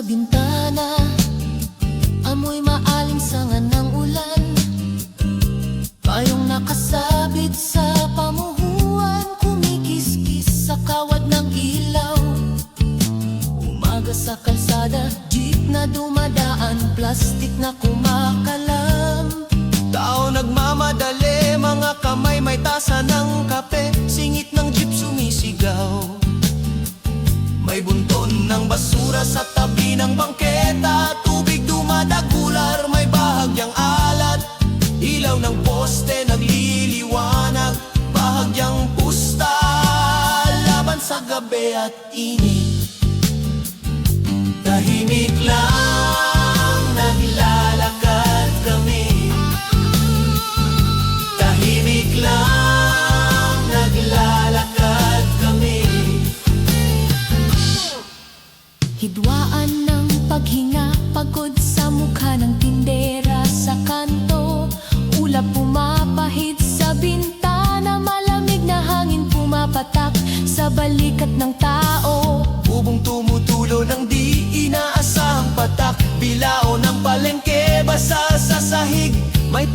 bintana, amoy maalinsangan ng ulan, payong nakasabit sa pamuhuan, kumikiskis sa kawad ng ilaw. Umaga sa kalsada, jeep na dumadaan, plastik na kumakalam. Tao nagmamadali, mga kamay may tasa ng kape, singit ng jeep sumisigaw. May bunton ng basura sa tabi ng bangketa, tubig dumadagular, may bahagyang alat. Ilaw ng poste nagliliwanag, bahagyang pusta, laban sa gabi at init. Tahimik lang naglalakad kami, tahimik lang naglalakad kami. Hidwaan ng paghinga, pagod sa mukha ng tindera sa kanto. Ulap pumapahid sa bintana, malamig na hangin pumapatak sa balikat ng tao. Bubong tumutulo ng di inaasahang patak, bilao ng palengke basa sa sahig, may